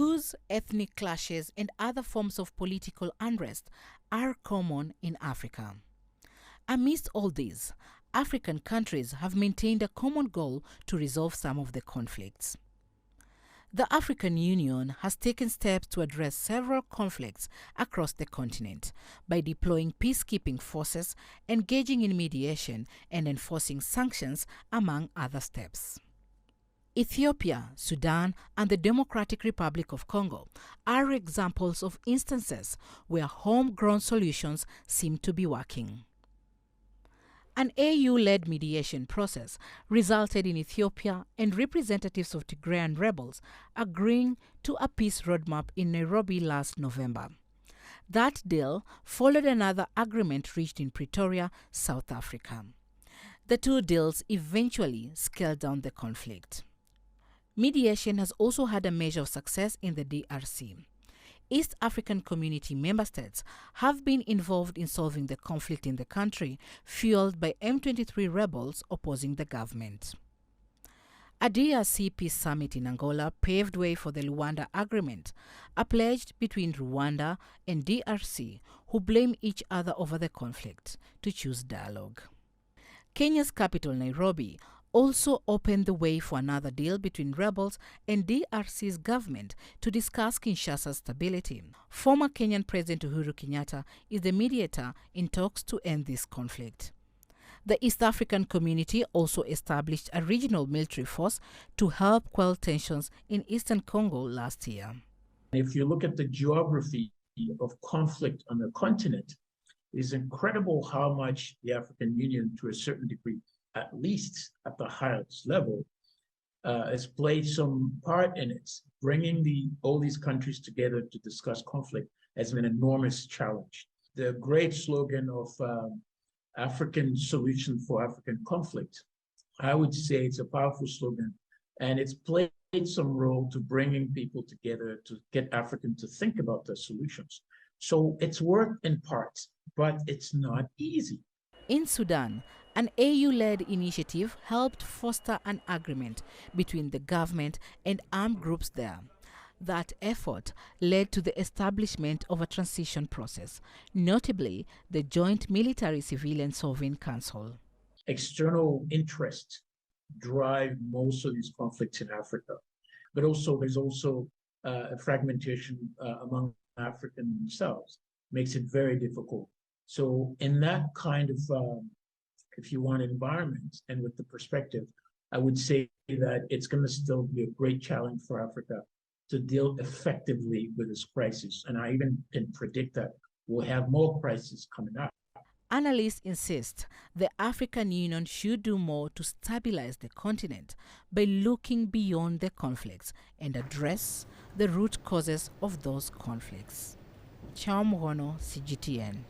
Coups, ethnic clashes, and other forms of political unrest are common in Africa. Amidst all this, African countries have maintained a common goal to resolve some of the conflicts. The African Union has taken steps to address several conflicts across the continent by deploying peacekeeping forces, engaging in mediation, and enforcing sanctions, among other steps. Ethiopia, Sudan, and the Democratic Republic of Congo are examples of instances where homegrown solutions seem to be working. An AU-led mediation process resulted in Ethiopia and representatives of Tigrayan rebels agreeing to a peace roadmap in Nairobi last November. That deal followed another agreement reached in Pretoria, South Africa. The two deals eventually scaled down the conflict. Mediation has also had a measure of success in the DRC. East African Community member states have been involved in solving the conflict in the country, fueled by M23 rebels opposing the government. A DRC peace summit in Angola paved way for the Luanda Agreement, a pledge between Rwanda and DRC, who blame each other over the conflict, to choose dialogue. Kenya's capital, Nairobi, also opened the way for another deal between rebels and DRC's government to discuss Kinshasa's stability. Former Kenyan President Uhuru Kenyatta is the mediator in talks to end this conflict. The East African Community also established a regional military force to help quell tensions in eastern Congo last year. If you look at the geography of conflict on the continent, it is incredible how much the African Union, to a certain degree, at least at the highest level, has played some part in it. Bringing all these countries together to discuss conflict has been an enormous challenge. The great slogan of African solution for African conflict, I would say it's a powerful slogan, and it's played some role to bringing people together to get African to think about their solutions. So it's worked in parts, but it's not easy. In Sudan, an AU-led initiative helped foster an agreement between the government and armed groups there. That effort led to the establishment of a transition process, notably the Joint Military Civilian Sovereign Council. External interests drive most of these conflicts in Africa, but also there's also a fragmentation among Africans themselves, makes it very difficult. So in that kind of if you want, environment and with the perspective, I would say that it's going to still be a great challenge for Africa to deal effectively with this crisis. And I even can predict that we'll have more crises coming up. Analysts insist the African Union should do more to stabilize the continent by looking beyond the conflicts and address the root causes of those conflicts. Homegrown, CGTN.